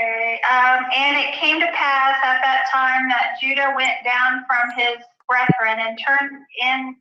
Okay. And it came to pass at that time that Judah went down from his brethren and turned into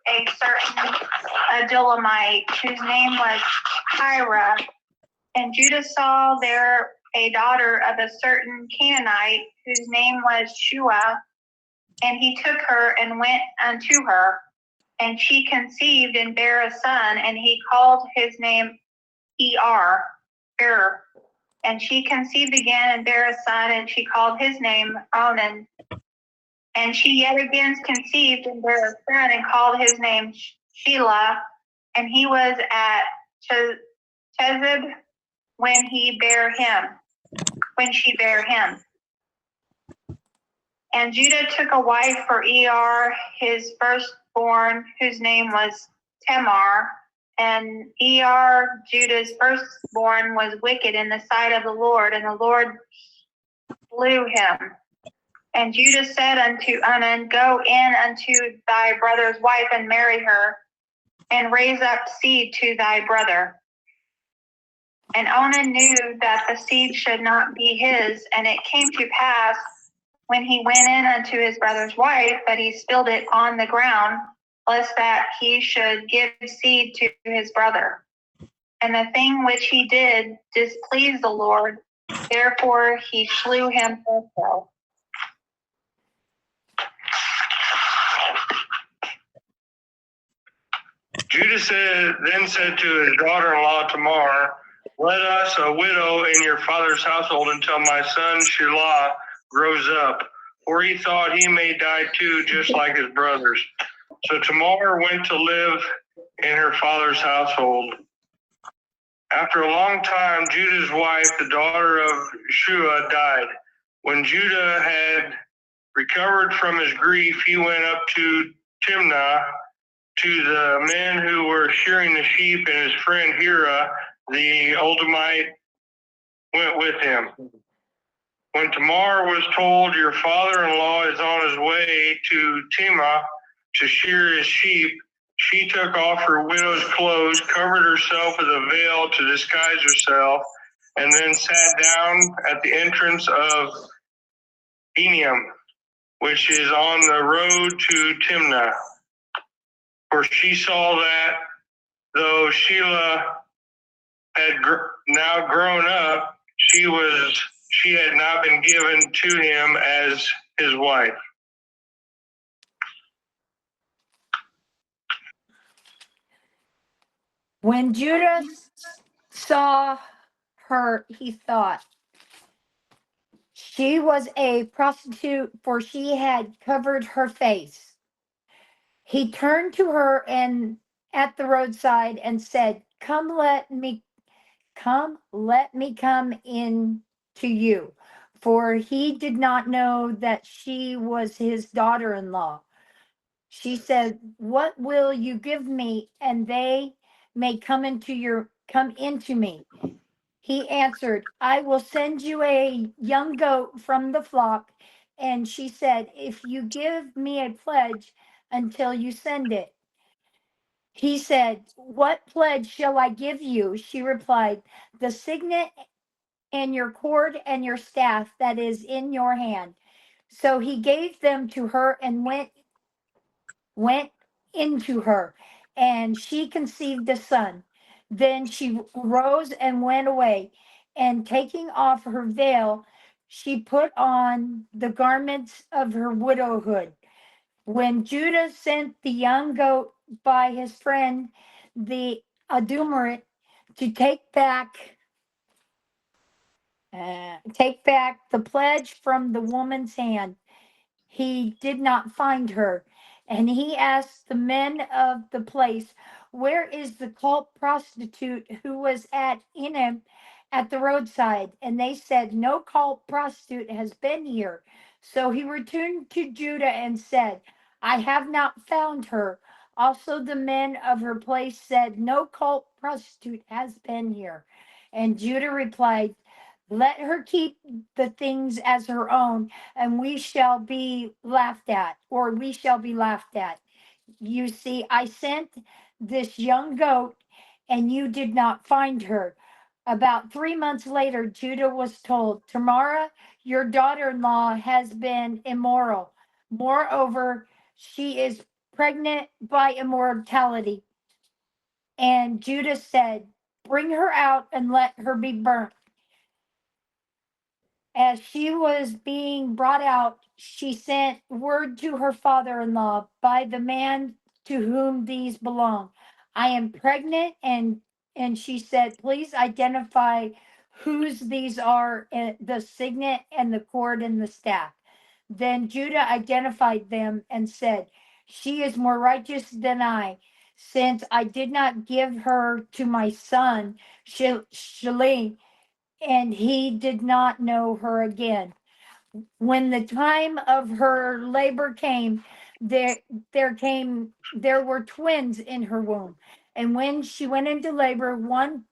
a certain Adullamite, whose name was Hira. And Judah saw there a daughter of a certain Canaanite, whose name was Shua. And he took her and went unto her. And she conceived and bare a son, and he called his name Er. And she conceived again and bare a son, and she called his name Onan. And she yet again conceived and bare a son, and called his name Shelah. And he was at Chezib when she bare him. And Judah took a wife for Er, his firstborn, whose name was Tamar. And Er, Judah's firstborn, was wicked in the sight of the Lord, and the Lord slew him. And Judah said unto Onan, Go in unto thy brother's wife and marry her, and raise up seed to thy brother. And Onan knew that the seed should not be his, and it came to pass, when he went in unto his brother's wife, that he spilled it on the ground, lest that he should give seed to his brother. And the thing which he did displeased the Lord, therefore he slew him also. Judah then said to his daughter-in-law Tamar, Let us a widow in your father's household until my son Shelah grows up, for he thought he may die too, just like his brothers. So Tamar went to live in her father's household. After a long time, Judah's wife, the daughter of Shua, died. When Judah had recovered from his grief, he went up to Timnah to the men who were shearing the sheep, and his friend Hira, the Adullamite, went with him. When Tamar was told, Your father-in-law is on his way to Timnah to shear his sheep, she took off her widow's clothes, covered herself with a veil to disguise herself, and then sat down at the entrance of Enim, which is on the road to Timnah. For she saw that though Shelah had now grown up, she had not been given to him as his wife. When Judah saw her, he thought she was a prostitute, for she had covered her face. He turned to her and at the roadside and said, Come, let me come in to you. For he did not know that she was his daughter-in-law. She said, What will you give me, and they may come into me? He answered, I will send you a young goat from the flock. And she said, If you give me a pledge until you send it. He said, What pledge shall I give you? She replied, The signet and your cord and your staff that is in your hand. So he gave them to her and went into her, and she conceived a son. Then she rose and went away, and taking off her veil, she put on the garments of her widowhood. When Judah sent the young goat by his friend the Adullamite to take back the pledge from the woman's hand, he did not find her. And he asked the men of the place, Where is the cult prostitute who was at Enim at the roadside? And they said, No cult prostitute has been here. So he returned to Judah and said, I have not found her. Also the men of her place said, No cult prostitute has been here. And Judah replied, Let her keep the things as her own, and we shall be laughed at. You see, I sent this young goat, and you did not find her. About 3 months later, Judah was told, Tamara, your daughter in law, has been immoral. Moreover, she is pregnant by immortality. And Judah said, bring her out and let her be burnt. As she was being brought out, she sent word to her father in law by the man to whom these belong. I am pregnant, and she said, please identify whose these are, the signet and the cord and the staff. Then Judah identified them and said, she is more righteous than I, since I did not give her to my son Shalem, and he did not know her again. When the time of her labor came, there were twins in her womb. And when she went into labor, one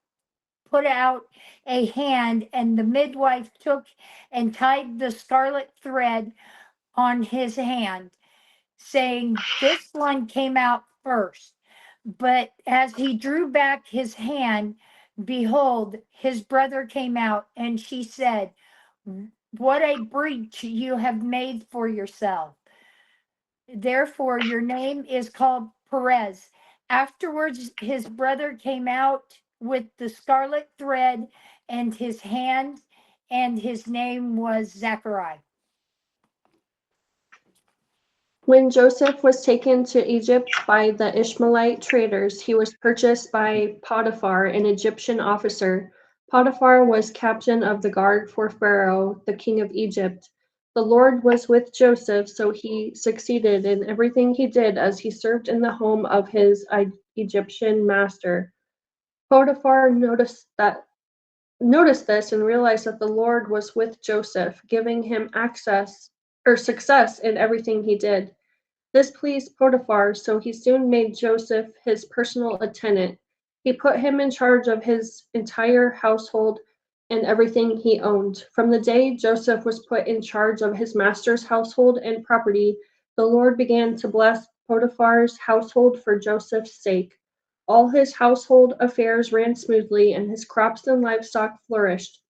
put out a hand, and the midwife took and tied the scarlet thread on his hand, saying, this one came out first. But as he drew back his hand, behold, his brother came out, and she said, what a breach you have made for yourself. Therefore, your name is called Perez. Afterwards, his brother came out with the scarlet thread and his hand, and his name was Zachariah. When Joseph was taken to Egypt by the Ishmaelite traders, he was purchased by Potiphar, an Egyptian officer. Potiphar was captain of the guard for Pharaoh, the king of Egypt. The Lord was with Joseph, so he succeeded in everything he did as he served in the home of his Egyptian master. Potiphar noticed this and realized that the Lord was with Joseph, giving him success in everything he did. This pleased Potiphar, so he soon made Joseph his personal attendant. He put him in charge of his entire household and everything he owned. From the day Joseph was put in charge of his master's household and property, the Lord began to bless Potiphar's household for Joseph's sake. All his household affairs ran smoothly, and his crops and livestock flourished.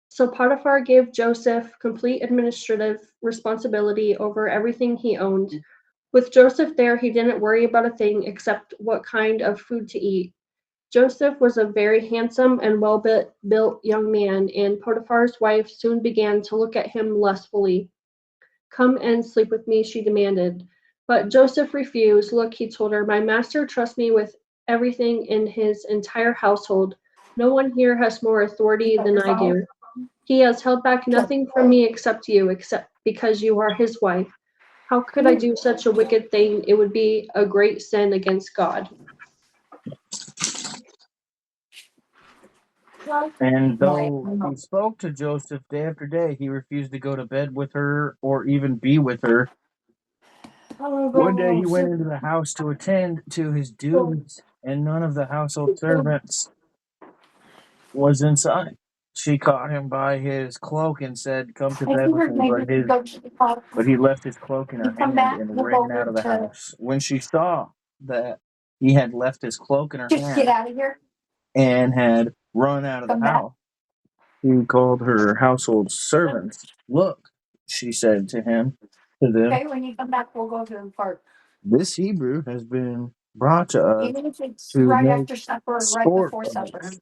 So Potiphar gave Joseph complete administrative responsibility over everything he owned. With Joseph there, he didn't worry about a thing except what kind of food to eat. Joseph was a very handsome and well-built young man, and Potiphar's wife soon began to look at him lustfully. Come and sleep with me, she demanded. But Joseph refused. Look, he told her, my master trusts me with everything in his entire household. No one here has more authority than I do. He has held back nothing from me except because you are his wife. How could I do such a wicked thing? It would be a great sin against God. And though he spoke to Joseph day after day, he refused to go to bed with her or even be with her. One day he went into the house to attend to his duties, and none of the household servants was inside. She caught him by his cloak and said, come to bed with me, but he left his cloak in her hand and ran out of the house. When she saw that he had left his cloak in her Just get hand out of here. and had run out of the house, she called her household servants. Look, she said to them, Okay, when you come back, we'll go to the park. this Hebrew has been brought to us Even if it's to right make after supper or right sport before of supper. us.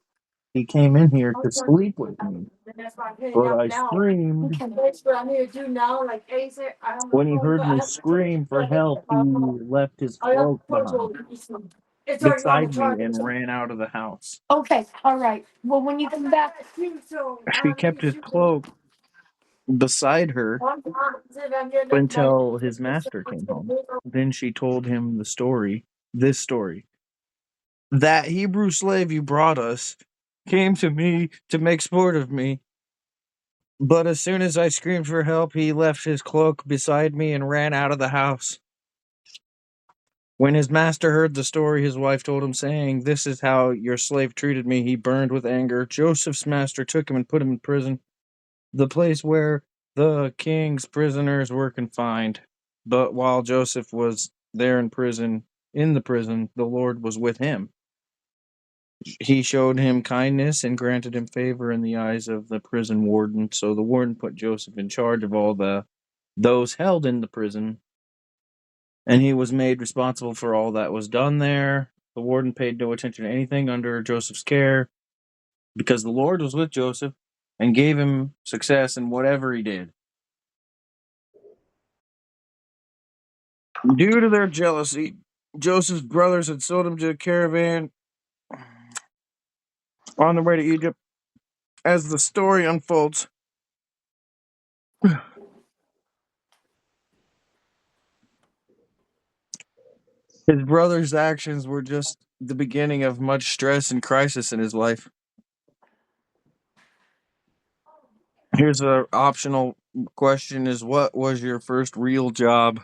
He came in here to sleep with me, but I screamed. Okay. That's what I'm here to do now. Like ASAP, I am When he home, heard but I me have to put it scream for in help, he left his I have cloak behind, It's already on the beside me, charger. and ran out of the house. Okay, all right. Well, when you come back, She kept his cloak beside her until his master came home. Then she told him this story. That Hebrew slave you brought us came to me to make sport of me. But as soon as I screamed for help, he left his cloak beside me and ran out of the house. When his master heard the story, his wife told him, saying, this is how your slave treated me. He burned with anger. Joseph's master took him and put him in prison, the place where the king's prisoners were confined. But while Joseph was there in the prison, the Lord was with him He showed him kindness and granted him favor in the eyes of the prison warden. So the warden put Joseph in charge of all those held in the prison, and he was made responsible for all that was done there. The warden paid no attention to anything under Joseph's care because the Lord was with Joseph and gave him success in whatever he did. Due to their jealousy, Joseph's brothers had sold him to a caravan on the way to Egypt. As the story unfolds, his brother's actions were just the beginning of much stress and crisis in his life. Here's an optional question: is what was your first real job?